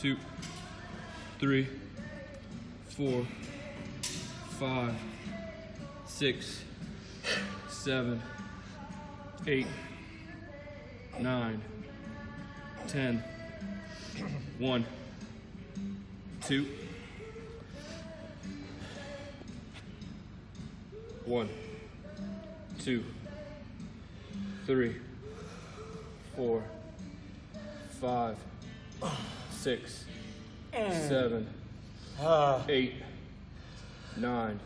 2, 3, 4, 5, 6, 7, 8, 9, 10, 1, 2, 1, 2, 3, 4, 5, 6, 7, 8, 9,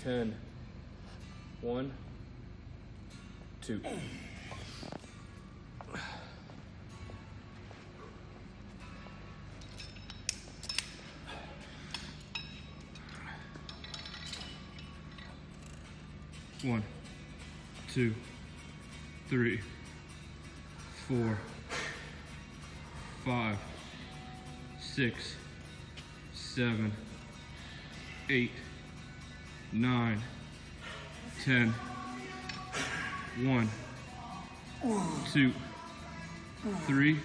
10, 1, 2. One, two, three, 4, 5, 6, 7, 8, 9, 10, 1, 2, 3,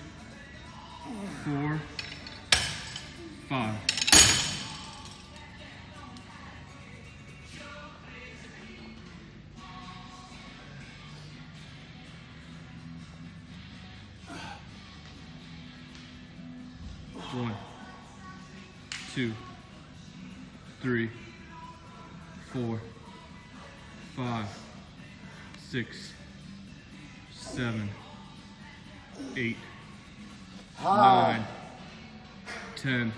4, 5. One, 2, 3, 4, 5, 6, 7, 8, 9, 10,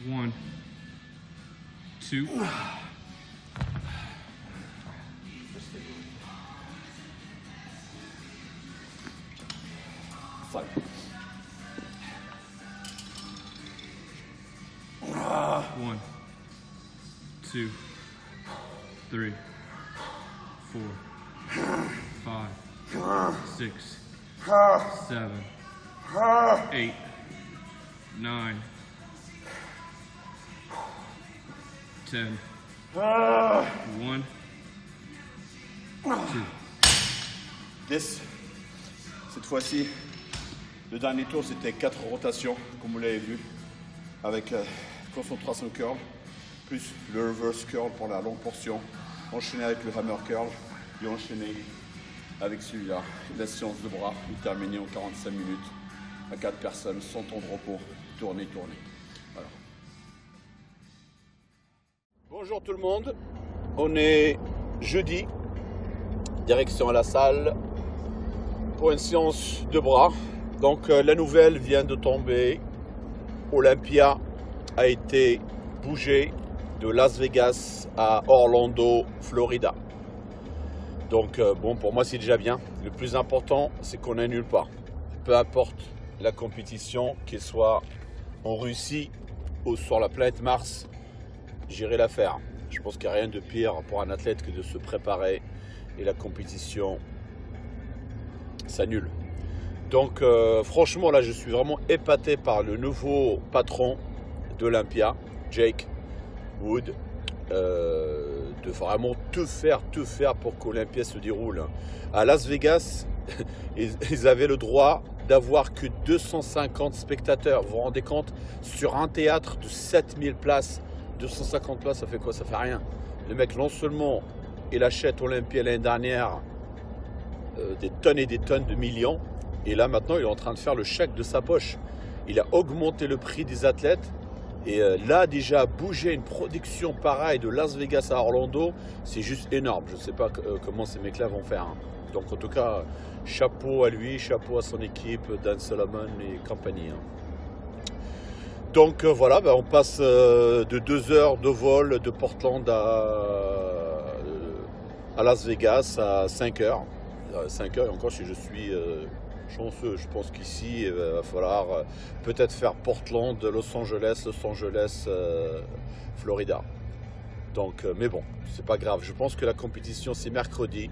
1, 2. One, 2, 3, 4, 5, 6, 7, 8, 9, 10, 1, 2. 10. Cette fois-ci, le dernier tour, c'était 4 rotations, comme vous l'avez vu, avec concentration curl, plus le reverse curl pour la longue portion, enchaîné avec le hammer curl, et enchaîné avec celui-là. La séance de bras est terminée en 45 minutes, à 4 personnes, sans temps de repos, tourner. Voilà. Bonjour tout le monde, on est jeudi, direction à la salle pour une séance de bras. Donc la nouvelle vient de tomber, Olympia a été bougé de Las Vegas à Orlando, Florida. Donc bon, pour moi c'est déjà bien. Le plus important, c'est qu'on n'annule pas. Peu importe la compétition, qu'elle soit en Russie ou sur la planète Mars, j'irai la faire. Je pense qu'il n'y a rien de pire pour un athlète que de se préparer et la compétition s'annule. Donc franchement là je suis vraiment épaté par le nouveau patron d'Olympia, Jake Wood, de vraiment tout faire pour qu'Olympia se déroule. À Las Vegas, ils avaient le droit d'avoir que 250 spectateurs. Vous vous rendez compte? Sur un théâtre de 7000 places, 250 places, ça fait quoi? Ça fait rien. Le mec, non seulement il achète Olympia l'année dernière des tonnes et des tonnes de millions, et là maintenant il est en train de faire le chèque de sa poche. Il a augmenté le prix des athlètes. Et là, déjà, bouger une production pareille de Las Vegas à Orlando, c'est juste énorme. Je ne sais pas comment ces mecs-là vont faire. Hein. Donc, en tout cas, chapeau à lui, chapeau à son équipe, Dan Solomon et compagnie. Hein. Donc, voilà, on passe de 2 heures de vol de Portland à Las Vegas à 5 heures. 5 heures, et encore si je suis chanceux, je pense qu'ici il va falloir peut-être faire Portland, Los Angeles, Florida. Donc, mais bon, c'est pas grave. Je pense que la compétition c'est mercredi,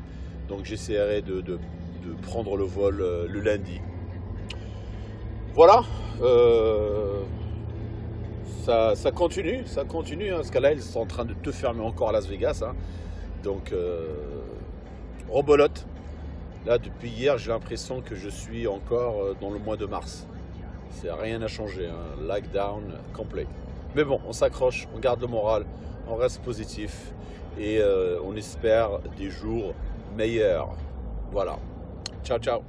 donc j'essaierai de prendre le vol le lundi. Voilà, ça continue, hein, parce que là ils sont en train de tout fermer encore à Las Vegas. Hein. Donc, rebolote. Là, depuis hier, j'ai l'impression que je suis encore dans le mois de mars. C'est rien à changer, hein. Lag down complet. Mais bon, on s'accroche, on garde le moral, on reste positif et on espère des jours meilleurs. Voilà. Ciao, ciao.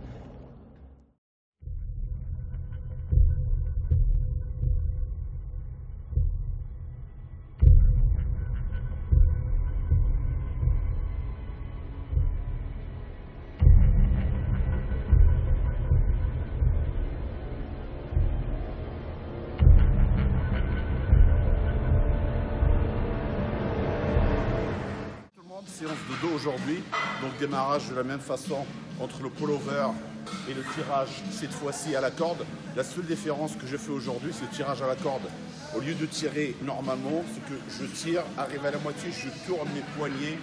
Séance de dos aujourd'hui, donc démarrage de la même façon entre le pullover et le tirage cette fois-ci à la corde. La seule différence que je fais aujourd'hui, c'est le tirage à la corde. Au lieu de tirer normalement, ce que je tire, arrive à la moitié, je tourne mes poignets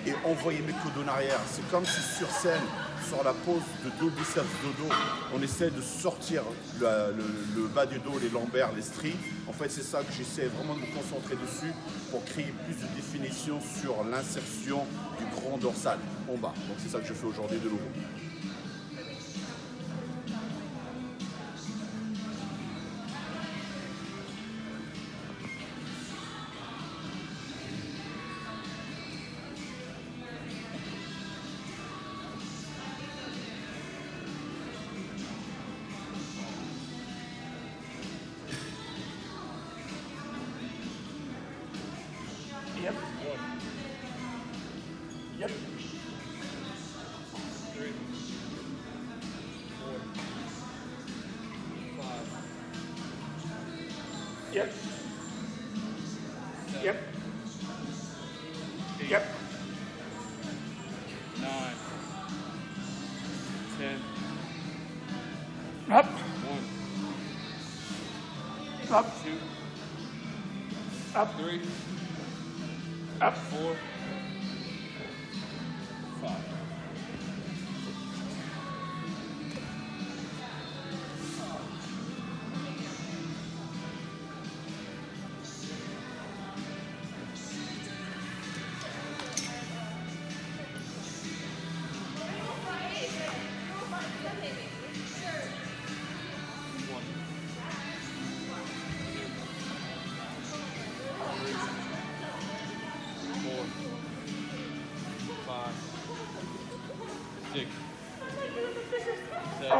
et envoie mes coudes en arrière. C'est comme si sur scène, sur la pose de dos, biceps, de dos, on essaie de sortir le bas du dos, les lombaires, les stries. En fait, c'est ça que j'essaie vraiment de me concentrer dessus pour créer plus de définition sur l'insertion du grand dorsal en bas. Donc c'est ça que je fais aujourd'hui de nouveau. Yep. Yep. 3, 4, 5. Yep. Yep. Yep. 9, 10. Up. 1, Up. 2, Up. 3, Up. 4, 5. Six, 7,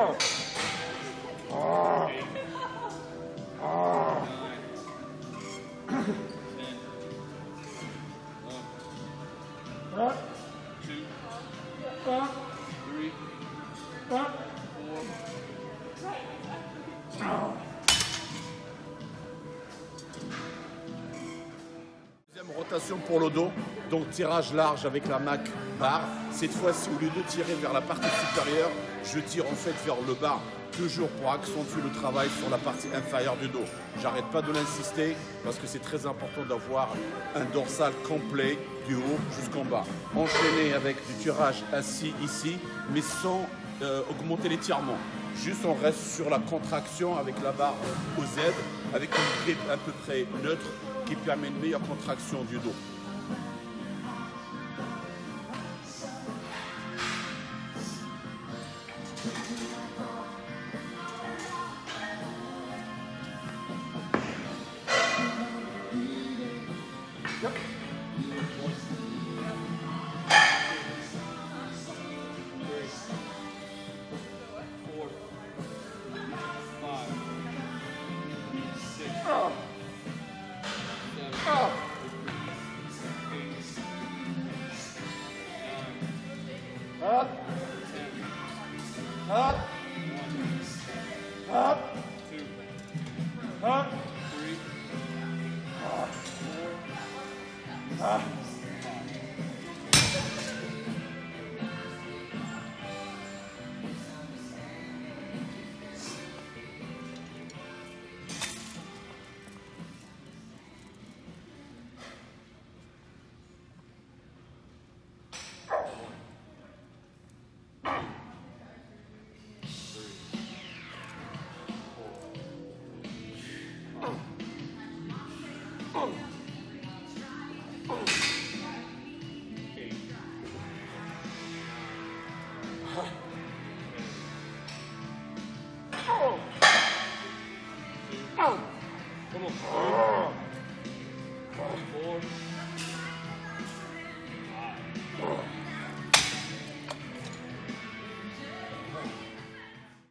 Oh. 8, 9, 10, 1, Up. 2, Up. 3, Up. 4. Oh. Deuxième rotation pour le dos, donc tirage large avec la Mac barre. Cette fois-ci, au lieu de tirer vers la partie supérieure, je tire en fait vers le bas, toujours pour accentuer le travail sur la partie inférieure du dos. J'arrête pas de l'insister parce que c'est très important d'avoir un dorsal complet du haut jusqu'en bas. Enchaîner avec du tirage assis ici, mais sans augmenter l'étirement. Juste on reste sur la contraction avec la barre au Z, avec une grip à peu près neutre qui permet une meilleure contraction du dos. Yep. 4, 5, 6, Oh. 7, Oh. 8, 9, Up. 10, Up. 1, Up. 2, Up. 3, Oh. 4, Up. 5. 4.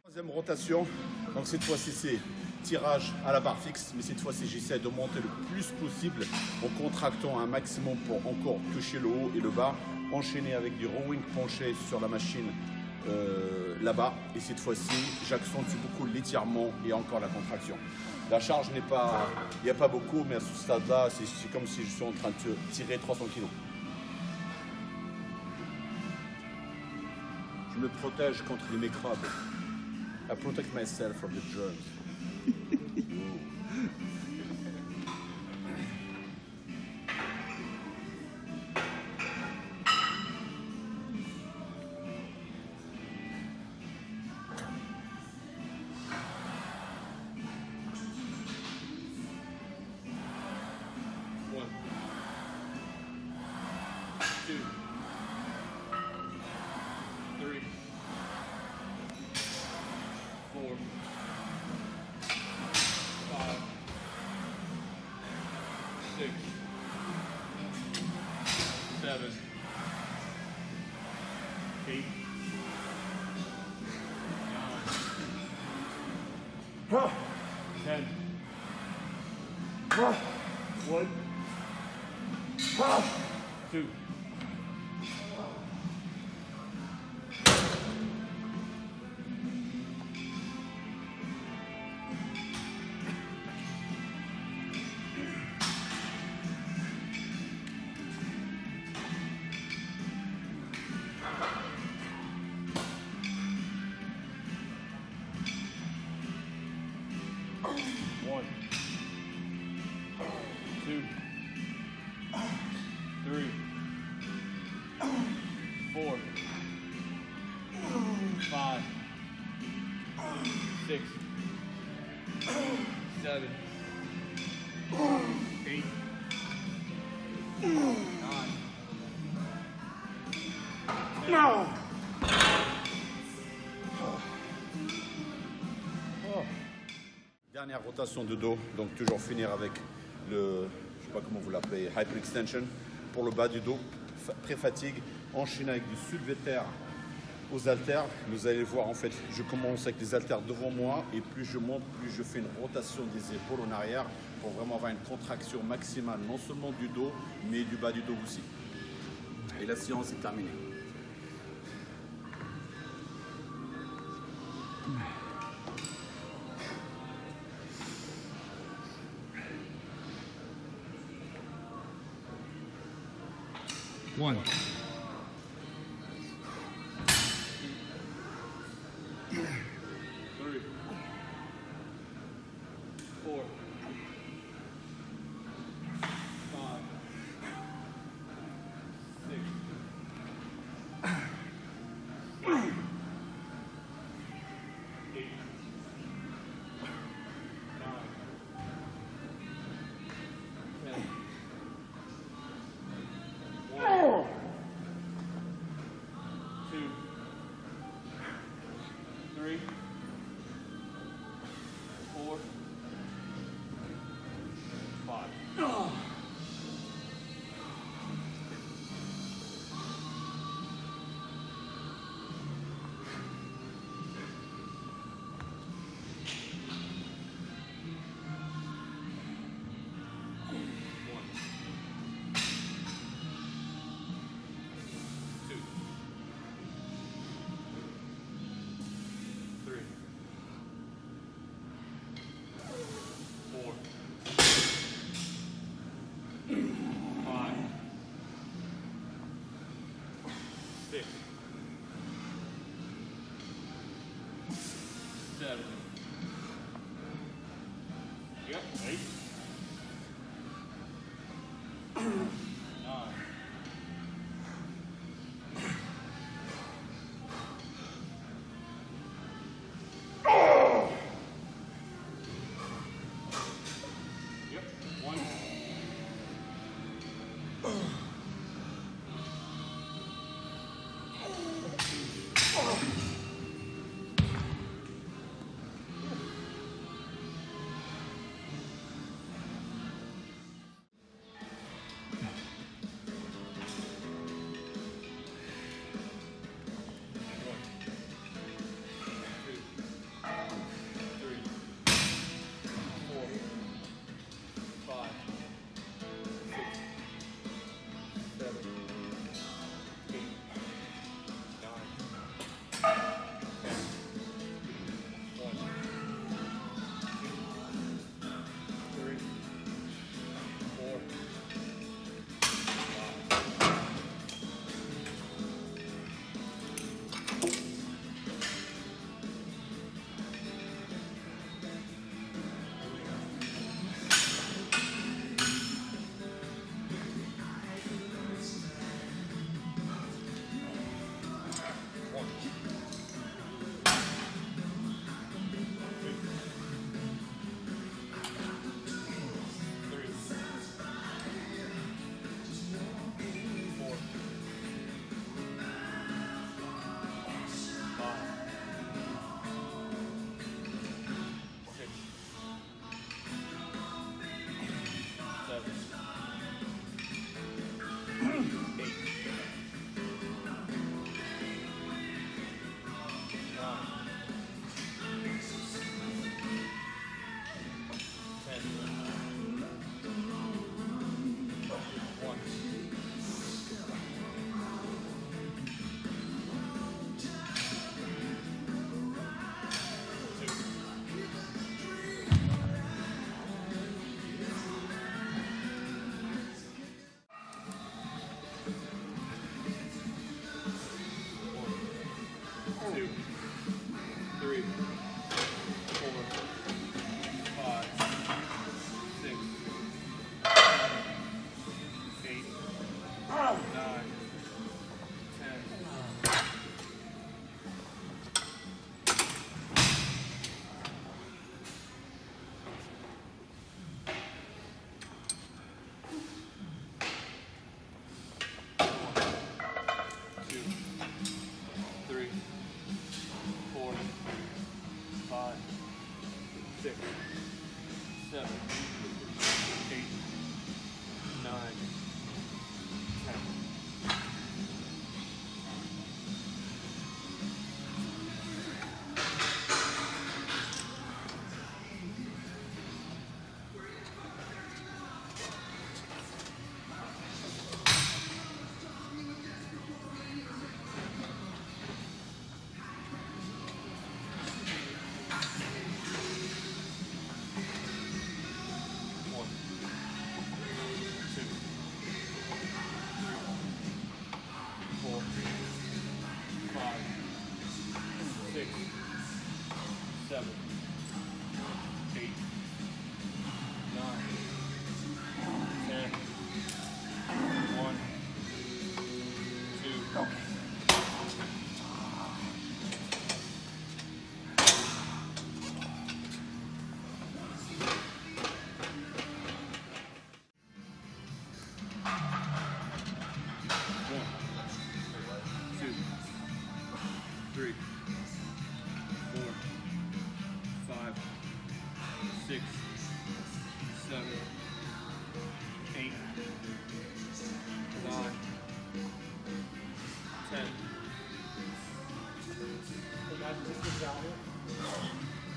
Troisième rotation, donc cette fois-ci c'est tirage à la barre fixe, mais cette fois-ci j'essaie de monter le plus possible en contractant un maximum pour encore toucher le haut et le bas, enchaîner avec du rowing penché sur la machine là-bas, et cette fois-ci j'accentue beaucoup l'étirement et encore la contraction. La charge n'est pas, il n'y a pas beaucoup, mais à ce stade-là c'est comme si je suis en train de tirer 300 kg. Je me protège contre les microbes. I protect myself from the germs. One, 2, 3, 4, 5, 6, 7, 8, 9, 10. 1, 2. One, 2, 3, 4, 5, 6, 7, 8, 9. Dernière rotation de dos, donc toujours finir avec le, je sais pas comment vous l'appelez, hyper extension pour le bas du dos, pré-fatigue, enchaîner avec du soulevé de terre aux haltères. Vous allez voir en fait, je commence avec les haltères devant moi et plus je monte, plus je fais une rotation des épaules en arrière pour vraiment avoir une contraction maximale, non seulement du dos, mais du bas du dos aussi. Et la séance est terminée. One. 3, 4, 5, 6, 8, 9, 10. 1, 2, 3, 4, 5. Six, 7. Yep, 8. 9. Yep, 1. 6, 7, 8, 9, 10.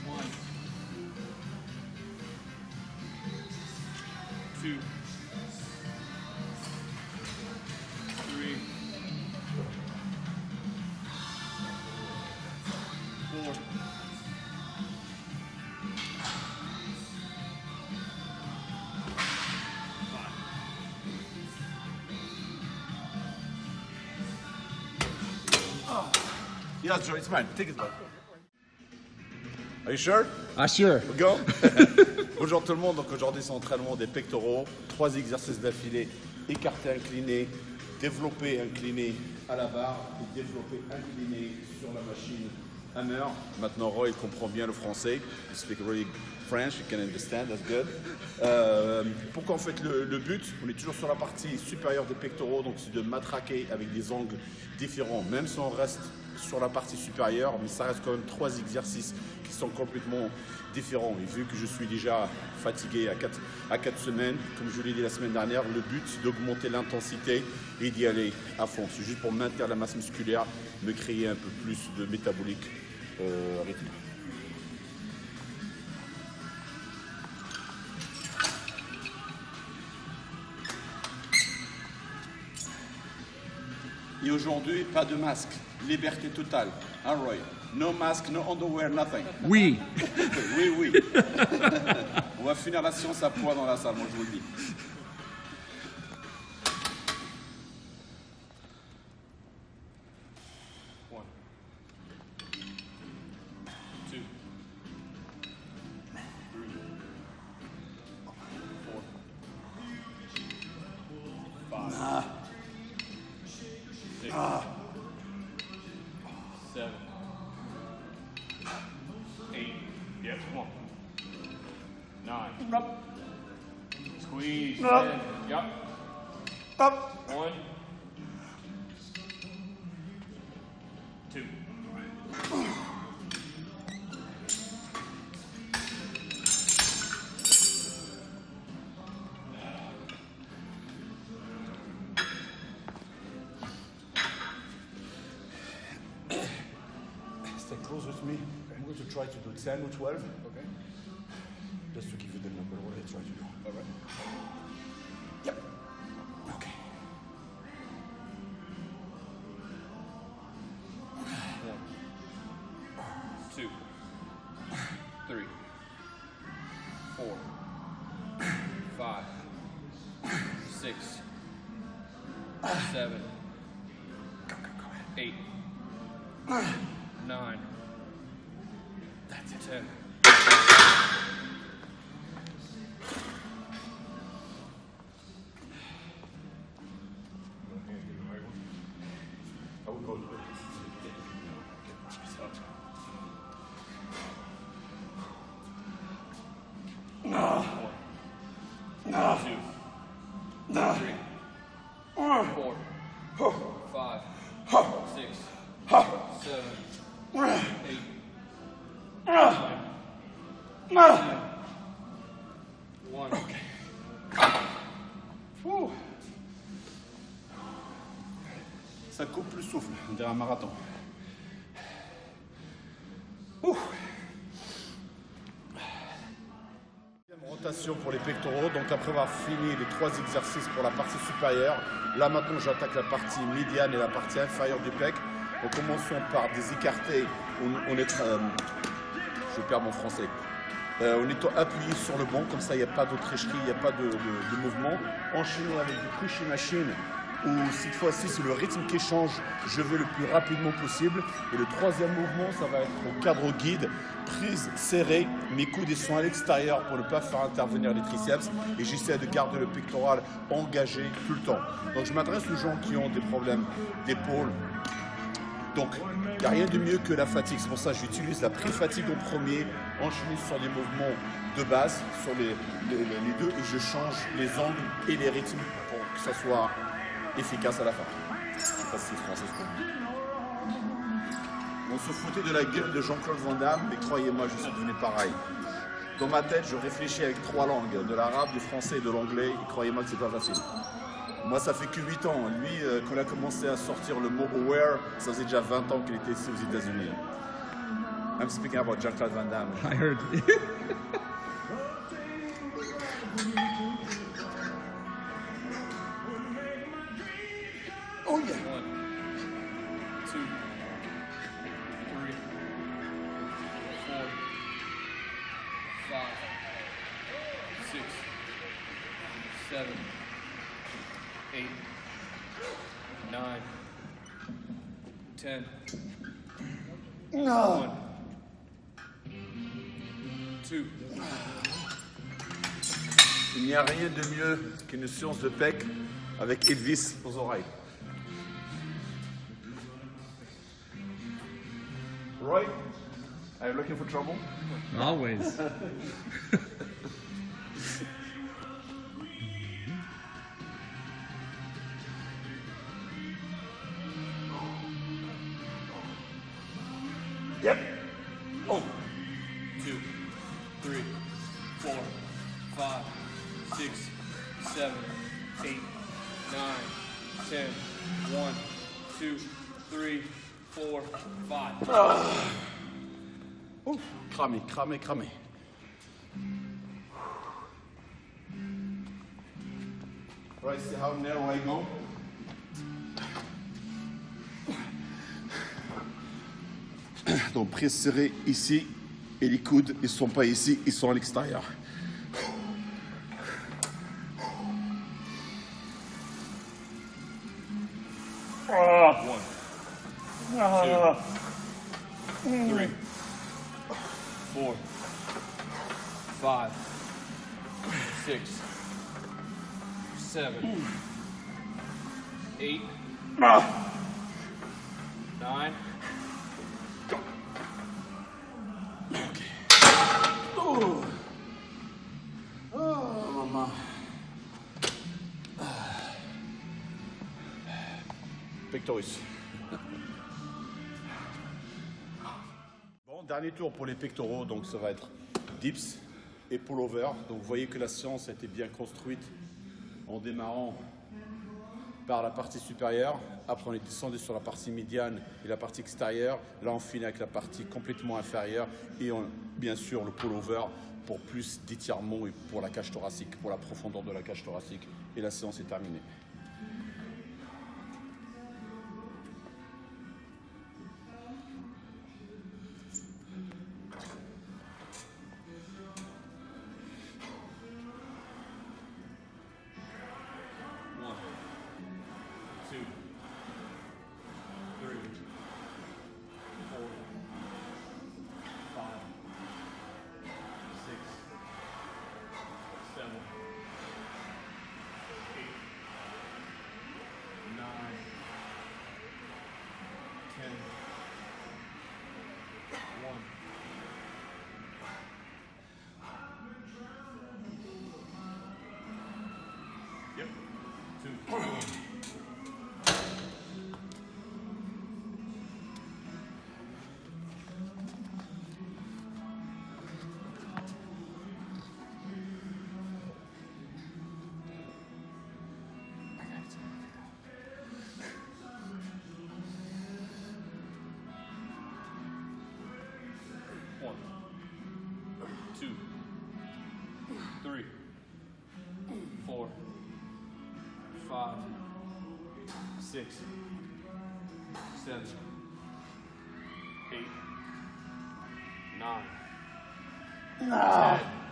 One, two, three, four, Yeah, Joe, it's mine. Take it back. Are you sure? Ah, sure. We go. Bonjour tout le monde. Donc aujourd'hui, c'est entraînement des pectoraux. 3 exercices d'affilée. Écarté, incliné, développé, incliné à la barre et développé, incliné sur la machine hammer. Maintenant, Roy comprend bien le français. You speak really French, you can understand, that's good. Pourquoi en fait le but, on est toujours sur la partie supérieure des pectoraux, donc c'est de matraquer avec des angles différents, même si on reste sur la partie supérieure, mais ça reste quand même 3 exercices qui sont complètement différents. Et vu que je suis déjà fatigué à 4 semaines, comme je l'ai dit la semaine dernière, le but c'est d'augmenter l'intensité et d'y aller à fond. C'est juste pour maintenir la masse musculaire, me créer un peu plus de métabolique rythme. Et aujourd'hui, pas de masque, liberté totale. Hein, Roy? No mask, no underwear, nothing. Oui. Oui, oui. On va finir la science à poids dans la salle, moi je vous le dis. one, two, three, four, five, six, seven, 8. Yep, come on. 9. Squeeze. 10. Yep. 1, 2. Stay close with me. I'm going to try to do 10 or 12. Okay. Just to give you the number, what I try to do. All right. Yep. Okay. 1, 2, 3, 4, 5, 6, 7, 8, 9. That's it. 10. I will go to it. One. Ouh. Ça coupe le souffle, on dirait un marathon. Ouh. Rotation pour les pectoraux, donc après avoir fini les 3 exercices pour la partie supérieure, là maintenant j'attaque la partie médiane et la partie inférieure du pec. Donc commençons par des écartés, je perds mon français, en étant appuyé sur le banc, comme ça il n'y a pas de tricherie, il n'y a pas de mouvement. Enchaîner avec du push machine, où cette fois-ci c'est le rythme qui change, je vais le plus rapidement possible. Et le troisième mouvement, ça va être au cadre guide, prise serrée, mes coudes ils sont à l'extérieur pour ne pas faire intervenir les triceps et j'essaie de garder le pectoral engagé tout le temps. Donc je m'adresse aux gens qui ont des problèmes d'épaule. Donc il n'y a rien de mieux que la fatigue, c'est pour ça que j'utilise la pré-fatigue en premier, enchaîner sur des mouvements de base, sur les deux, et je change les angles et les rythmes pour que ça soit efficace à la fin. Je ne sais pas si c'est français. On se foutait de la gueule de Jean-Claude Van Damme, mais croyez-moi, je suis devenu pareil. Dans ma tête, je réfléchis avec 3 langues, de l'arabe, du français et de l'anglais, et croyez-moi que c'est pas facile. Moi, ça fait que 8 ans. Lui, quand il a commencé à sortir le mot aware, ça faisait déjà 20 ans qu'il était ici aux États-Unis. I'm speaking about Jean-Claude Van Damme. I heard. Oh yeah. 1, 2, 3, 4, 5, 6, 7, 8, 9, 10. 1, 2. Il n'y a rien de mieux qu'une séance de pec avec Elvis aux oreilles. Roy, are you looking for trouble? Always. Yep. Oh. 2, 3, 4, 5, 6, 7, 8, 9, 10. 1, 2, 3, 4, 5. Oh. Cramé, cramé, cramé. Right, see how narrow I go? Donc prise serrée ici et les coudes ils ne sont pas ici, ils sont à l'extérieur. One, 2, 3, 4, 5, 6, 7, 8, 9. Oh, maman. Pectorus. Bon, dernier tour pour les pectoraux, donc ça va être dips et pull-over. Donc vous voyez que la séance a été bien construite en démarrant par la partie supérieure. Après on est descendu sur la partie médiane et la partie extérieure. Là on finit avec la partie complètement inférieure et bien sûr le pull-over pour plus d'étirement et pour la cage thoracique, pour la profondeur de la cage thoracique. Et la séance est terminée. 1, 2, 3, 4, 5, 6, 7, 8, 9, 10.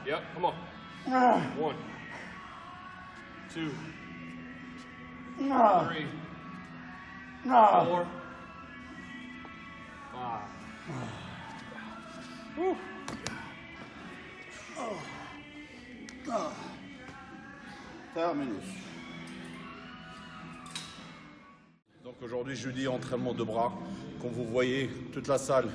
Yep, come on. 1, 2, 3, 4, 5. Woo. Terminus. Donc aujourd'hui jeudi, entraînement de bras. Comme vous voyez, toute la salle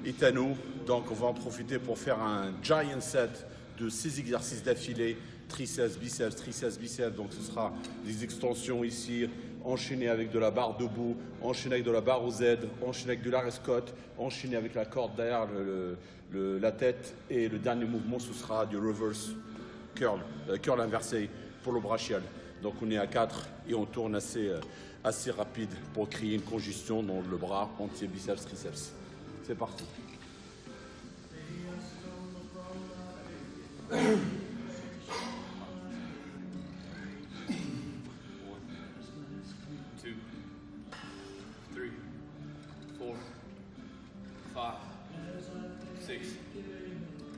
est à nous. Donc on va en profiter pour faire un giant set de 6 exercices d'affilée. Triceps, biceps, triceps, biceps. Donc ce sera des extensions ici, enchaîné avec de la barre debout, enchaîné avec de la barre au Z, enchaîné avec de l'arrêt Scott, enchaîné avec la corde derrière la tête. Et le dernier mouvement, ce sera du reverse curl, curl inversé pour le brachial. Donc on est à 4 et on tourne assez rapide pour créer une congestion dans le bras entier, biceps, triceps. C'est parti. 8,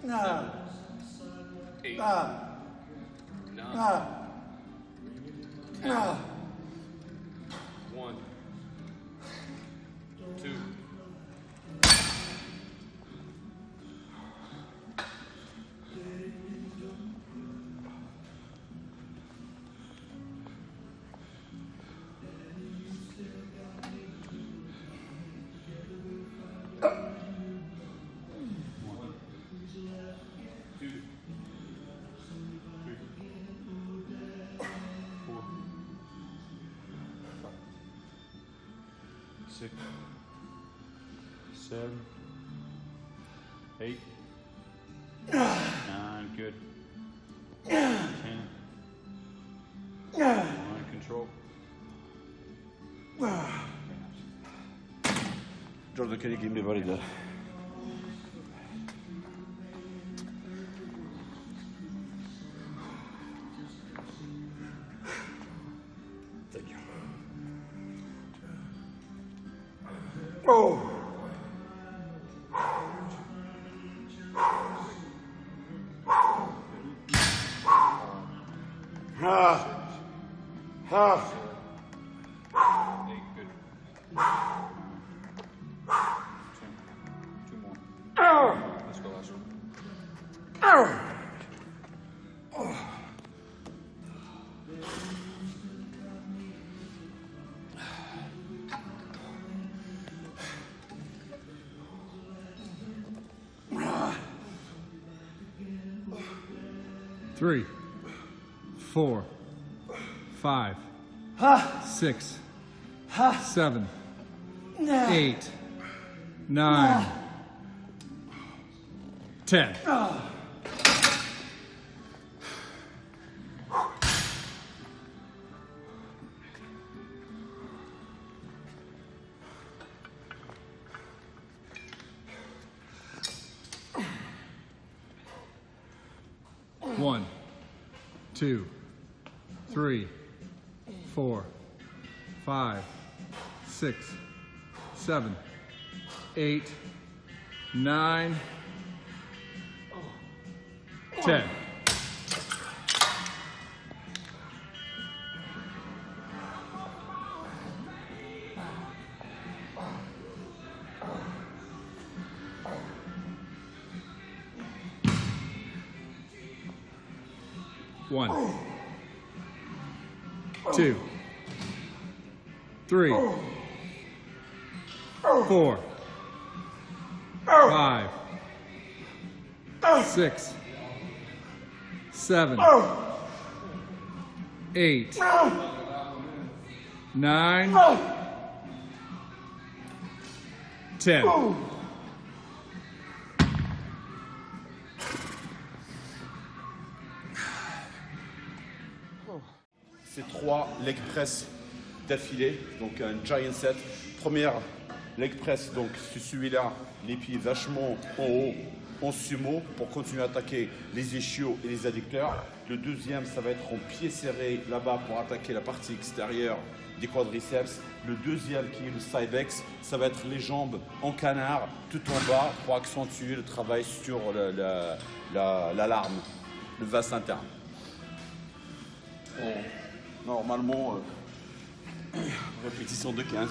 9, 10, 1, 2, 6, 7, 8, 9, good. 10. Mind control. Jordan, can you give me valid? Thank you. Oh! Good. 2 more. Let's go last one. Three, 4, 5, 6, 7, 8, 9, 10. One, 2, 3, 4, 5, 6, 7, 8, 9, 10. One, 2, 3, 4, 5, 6, 7, 8, 9, 10. C'est 3 leg press d'affilée, donc un giant set. Première leg press, donc c'est celui-là, les pieds vachement en haut, en sumo pour continuer à attaquer les ischios et les adducteurs. Le deuxième, ça va être en pied serré là-bas pour attaquer la partie extérieure des quadriceps. Le deuxième, qui est le Cybex, ça va être les jambes en canard tout en bas pour accentuer le travail sur la larme, le vas interne. Normalement, répétition de 15.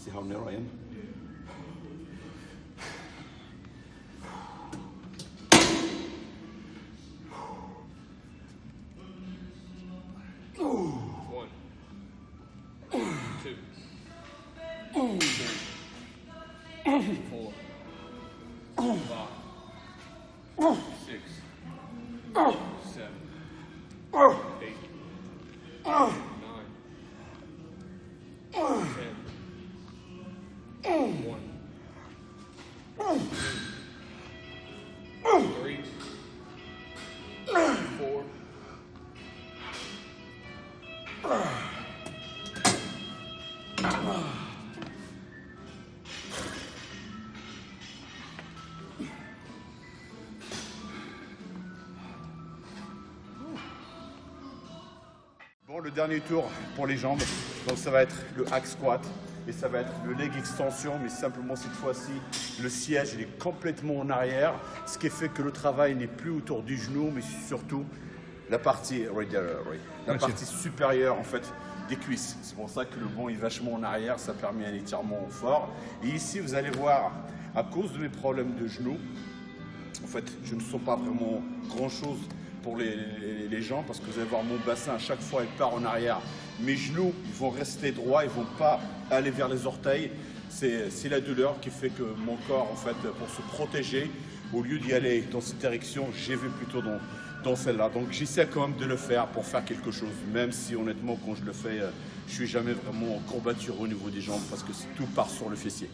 See how narrow I am? One, two, three, four, five, 6, 7, 8, 9, 10, 1, 2, 3, 4. Bon, le dernier tour pour les jambes, donc ça va être le hack squat et ça va être le leg extension, mais simplement cette fois-ci, le siège il est complètement en arrière, ce qui fait que le travail n'est plus autour du genou, mais surtout la partie, la partie supérieure en fait des cuisses. C'est pour ça que le banc est vachement en arrière, ça permet un étirement fort. Et ici, vous allez voir, à cause de mes problèmes de genoux, en fait, je ne sens pas vraiment grand-chose pour les jambes parce que vous allez voir mon bassin à chaque fois il part en arrière. Mes genoux ils vont rester droits, ils vont pas aller vers les orteils. C'est la douleur qui fait que mon corps en fait pour se protéger, au lieu d'y aller dans cette direction, j'ai vu plutôt dans celle-là. Donc j'essaie quand même de le faire pour faire quelque chose, même si honnêtement quand je le fais, je suis jamais vraiment en courbature au niveau des jambes parce que tout part sur le fessier.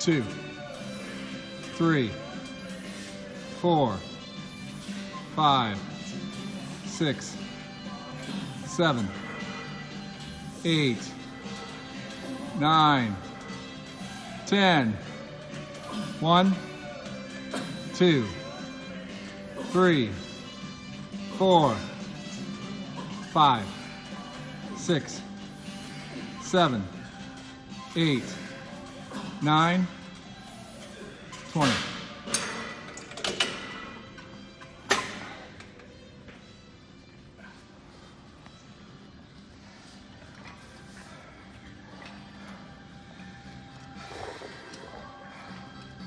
Two, 3, 4, 5, 6, 7, 8, 9, 10. 1, 2, 3, 4, 5, 6, 7, 8, 9, 20.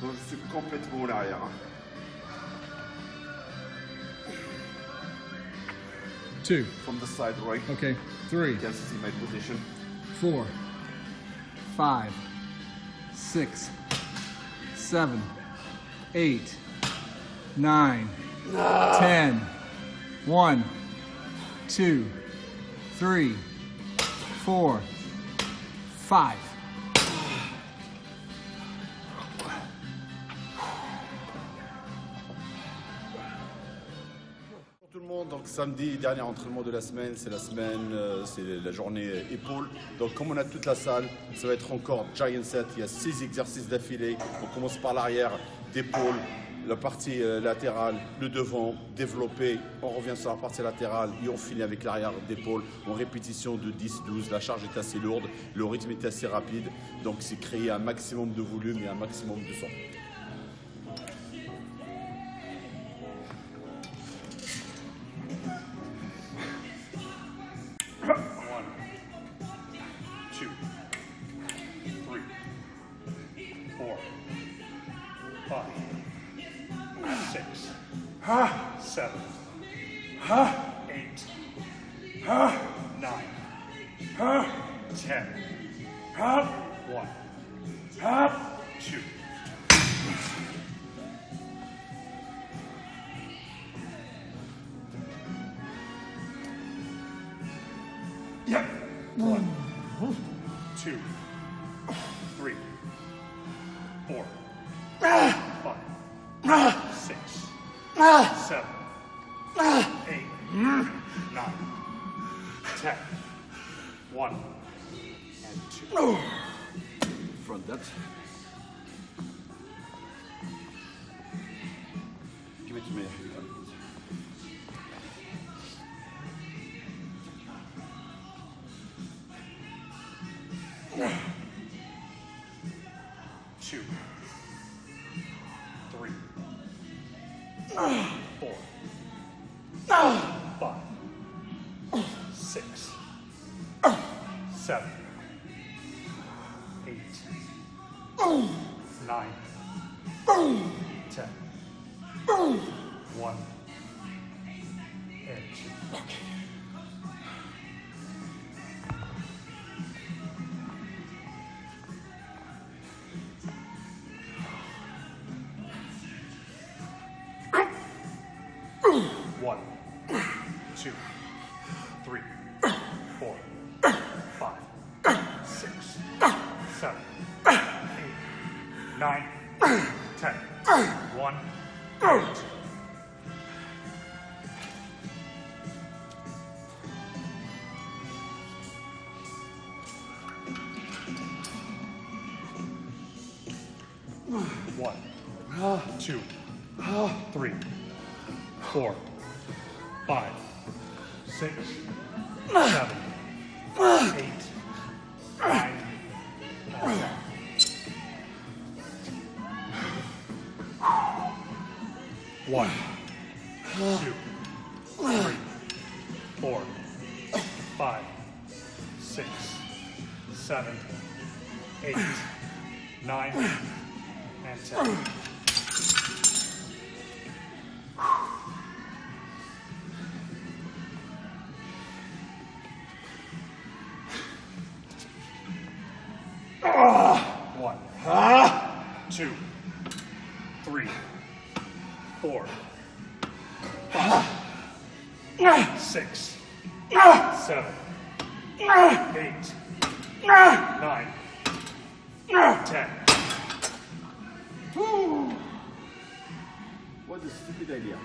Donc je suis complètement en arrière. 2. From the side right. Okay. 3, You can see my position. 4, 5, 6, 7, 8, 9, 10, 1, 2, 3, 4, 5. Pour tout le monde, donc samedi, dernier entraînement de la semaine, c'est la journée épaule. Donc comme on a toute la salle, ça va être encore giant set, il y a 6 exercices d'affilée. On commence par l'arrière, d'épaule, la partie latérale, le devant, développé, on revient sur la partie latérale et on finit avec l'arrière d'épaule en répétition de 10-12. La charge est assez lourde, le rythme est assez rapide, donc c'est créer un maximum de volume et un maximum de son. Seven, 8, 9, 10, 1, 2. Yeah. 1, 2, 3, 4, 5, 6, 7, 8, 9, 10, 1, and 2. Front depth. Give it to me. 2, 3, 4, 5, 6, 7, 8, 9, 10, 1, and 2. One, 2, 3, 4, 5, 6, 7, 8, 9, 10, 1, 8. One, 2, 3, 4, 5, 6, 7, 8, 9, 10. One, 2, 3, 4, 5, 6, 7, 8, 9, and 10. One, 2, 3, 4, 5, 6, 7, 8, 9, 10. What a stupid idea.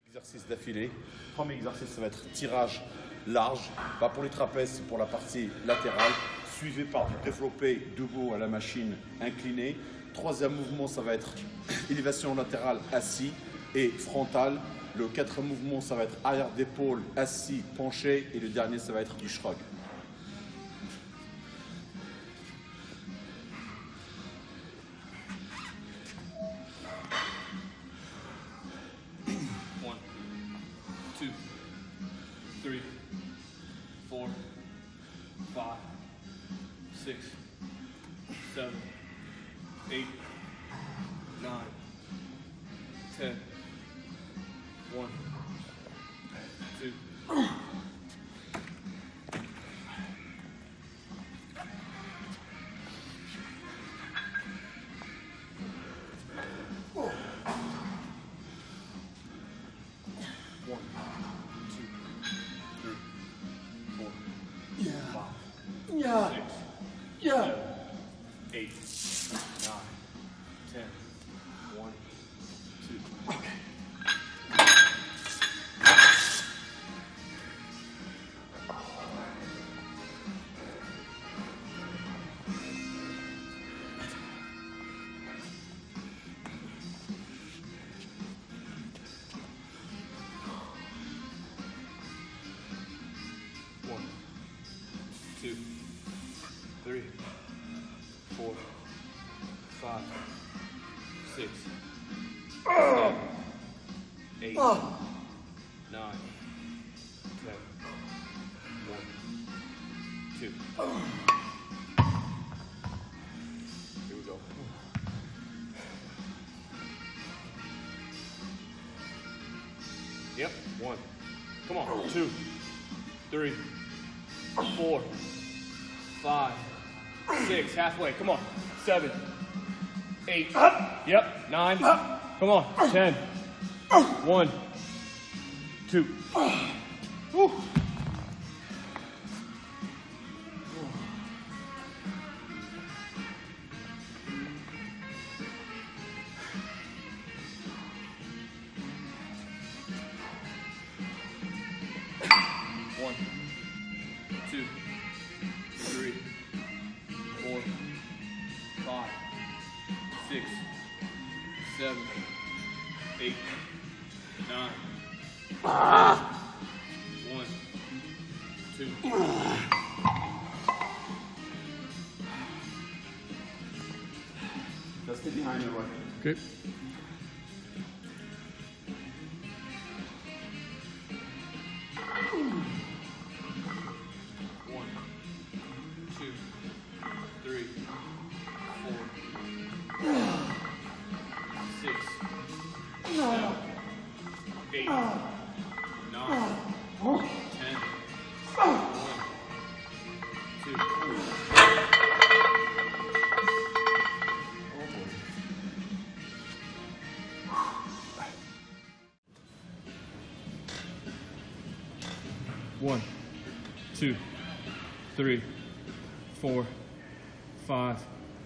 Exercice d'affilée. Premier exercice, ça va être tirage large. Bah, pour les trapèzes, c'est pour la partie latérale, suivi par du développé debout à la machine incliné. Troisième mouvement, ça va être élévation latérale assis et frontale. Le quatrième mouvement, ça va être arrière d'épaule, assis, penché. Et le dernier, ça va être du shrug. One, two, three, four, five, six, seven, 8, 9, 10, 1, 2. Yeah. 6, Yeah. 7, 8, 9, 10, 1, 2. Okay. One, two, three, four, five, 6, 7, 8, 9, 10, 1, 2. Here we go. Yep, 1. Come on. 2, 3, 4, 5, 6. Halfway. Come on. 7, 8. Yep. 9. Come on. 10. 1, 2. Woo. One, 2, 3, 4, 5, 6, 7, 8, 9. 1, 2. Just stay behind you, right? Okay. One, two, three, four, 6, 7, 8, 9, 10, 1, 2. One, 2, 3, 4, 5,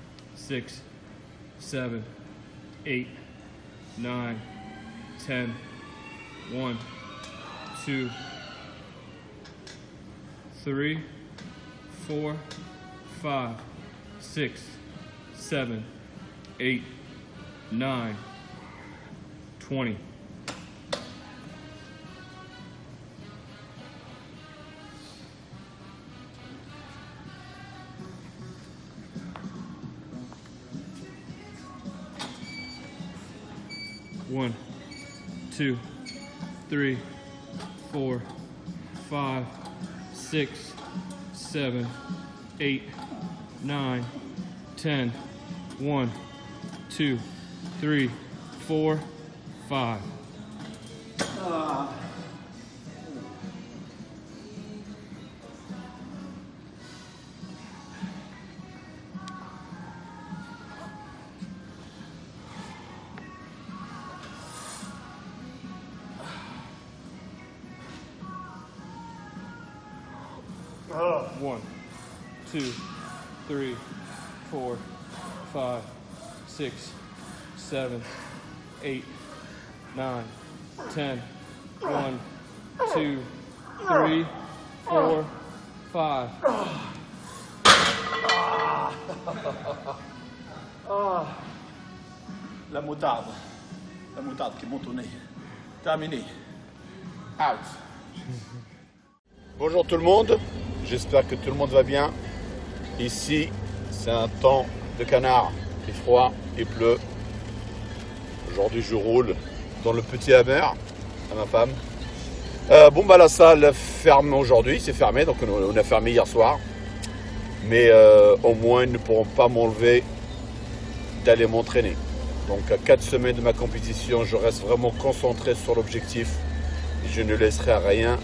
6, 7, 8, 9, 10, 1, 2, 3, 4, 5, 6, 7, 8, 9, 20. One, 2, 3, 4, 5, 6, 7, 8, 9, 10, 1, 2, 3, 4, 5. One, 2, 3, 4, 5, 6, 7, 8, 9, 10, 1, 2, 3, 4, 5. La moutarde qui monte au nez. Terminé. Out. Bonjour tout le monde, j'espère que tout le monde va bien. Ici, c'est un temps de canard, il fait froid, il pleut. Aujourd'hui, je roule dans le petit Hammer à ma femme. Bon, bah la salle ferme aujourd'hui, c'est fermé, donc on a fermé hier soir. Mais au moins, ils ne pourront pas m'enlever d'aller m'entraîner. Donc à 4 semaines de ma compétition, je reste vraiment concentré sur l'objectif. Je ne laisserai rien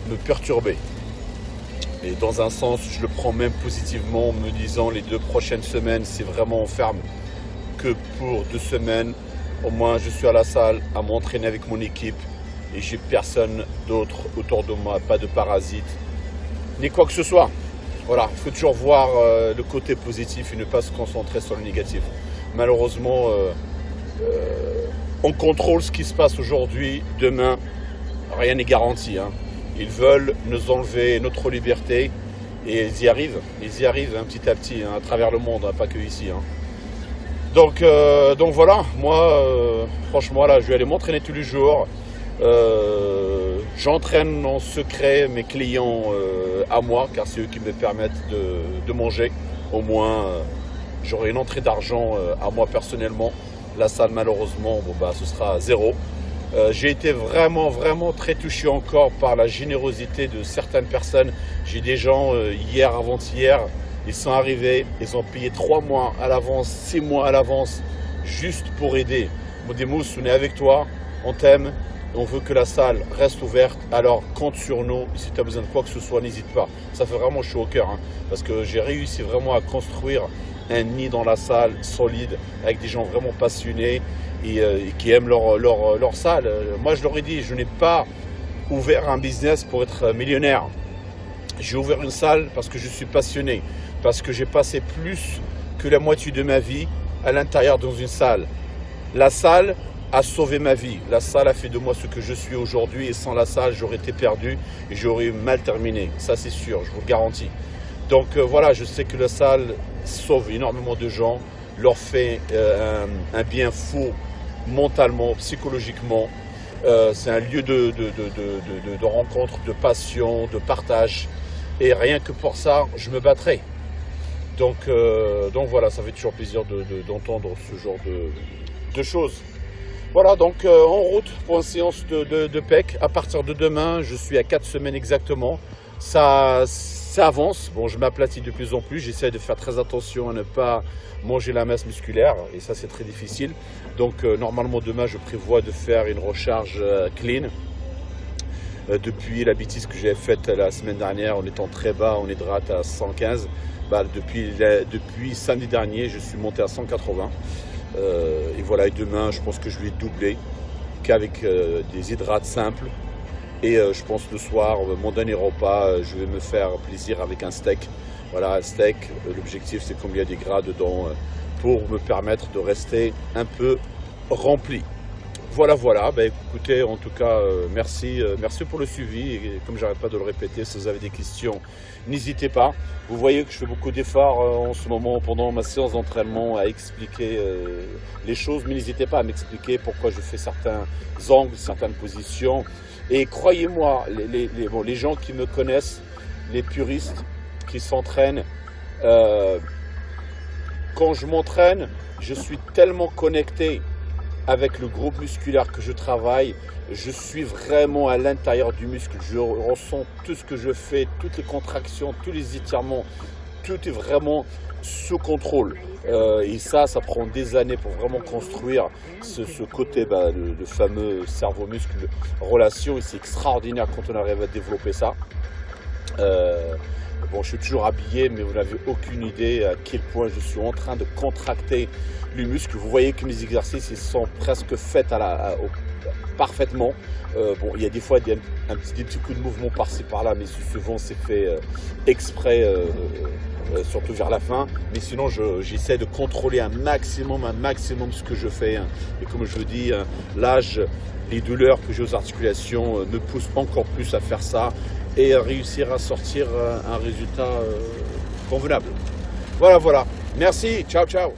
me perturber. Et dans un sens, je le prends même positivement en me disant les 2 prochaines semaines, c'est vraiment on ferme que pour 2 semaines. Au moins, je suis à la salle à m'entraîner avec mon équipe et j'ai personne d'autre autour de moi, pas de parasites, ni quoi que ce soit. Voilà, il faut toujours voir le côté positif et ne pas se concentrer sur le négatif. Malheureusement, on contrôle ce qui se passe aujourd'hui, demain, rien n'est garanti. Hein. Ils veulent nous enlever notre liberté et ils y arrivent hein, petit à petit, hein, à travers le monde, hein, pas que ici. Hein. Donc voilà, moi, franchement, là, je vais aller m'entraîner tous les jours. J'entraîne en secret mes clients à moi, car c'est eux qui me permettent de manger. Au moins, j'aurai une entrée d'argent à moi personnellement. La salle, malheureusement, bon, bah, ce sera 0. J'ai été vraiment très touché encore par la générosité de certaines personnes. J'ai des gens, hier, avant-hier, ils sont arrivés, ils ont payé 3 mois à l'avance, 6 mois à l'avance, juste pour aider. Modemous, on est avec toi, on t'aime. On veut que la salle reste ouverte, alors compte sur nous. Si tu as besoin de quoi que ce soit, n'hésite pas. Ça fait vraiment chaud au cœur, hein, parce que j'ai réussi vraiment à construire un nid dans la salle solide, avec des gens vraiment passionnés et qui aiment leur salle. Moi, je leur ai dit, je n'ai pas ouvert un business pour être millionnaire. J'ai ouvert une salle parce que je suis passionné, parce que j'ai passé plus que la moitié de ma vie à l'intérieur dans une salle. La salle a sauvé ma vie. La salle a fait de moi ce que je suis aujourd'hui et sans la salle, j'aurais été perdu et j'aurais mal terminé. Ça, c'est sûr, je vous le garantis. Donc voilà, je sais que la salle sauve énormément de gens, leur fait un bien fou mentalement, psychologiquement. C'est un lieu de rencontre, de passion, de partage. Et rien que pour ça, je me battrai. Donc voilà, ça fait toujours plaisir d'entendre ce genre de choses. Voilà, donc en route pour une séance de PEC. À partir de demain, je suis à 4 semaines exactement. Ça avance. Bon, je m'aplatis de plus en plus. J'essaie de faire très attention à ne pas manger la masse musculaire. Et ça, c'est très difficile. Donc, normalement, demain, je prévois de faire une recharge clean. Depuis la bêtise que j'ai faite la semaine dernière, en étant très bas, on hydrate à 115. Bah, depuis samedi dernier, je suis monté à 180. Et voilà, et demain, je pense que je vais doubler qu'avec des hydrates simples. Et je pense le soir, mon dernier repas, je vais me faire plaisir avec un steak. Voilà, un steak, l'objectif c'est qu'il y a des gras dedans pour me permettre de rester un peu rempli. Voilà, bah, écoutez, en tout cas, merci pour le suivi. Et comme j'arrête pas de le répéter, si vous avez des questions, n'hésitez pas. Vous voyez que je fais beaucoup d'efforts en ce moment pendant ma séance d'entraînement à expliquer les choses, mais n'hésitez pas à m'expliquer pourquoi je fais certains angles, certaines positions. Et croyez-moi, les gens qui me connaissent, les puristes qui s'entraînent, quand je m'entraîne, je suis tellement connecté avec le groupe musculaire que je travaille, je suis vraiment à l'intérieur du muscle. Je ressens tout ce que je fais, toutes les contractions, tous les étirements, tout est vraiment sous contrôle. Et ça prend des années pour vraiment construire ce côté, le fameux cerveau-muscle relation. Et c'est extraordinaire quand on arrive à développer ça. Bon, je suis toujours habillé, mais vous n'avez aucune idée à quel point je suis en train de contracter les muscles. Vous voyez que mes exercices ils sont presque faits parfaitement. Bon, il y a des fois des petits coups de mouvement par-ci par-là, mais souvent c'est fait exprès, surtout vers la fin. Mais sinon, j'essaie de contrôler un maximum ce que je fais. Hein. Et comme je vous dis, l'âge, les douleurs que j'ai aux articulations me poussent encore plus à faire ça et à réussir à sortir un résultat convenable. Voilà. Merci, ciao.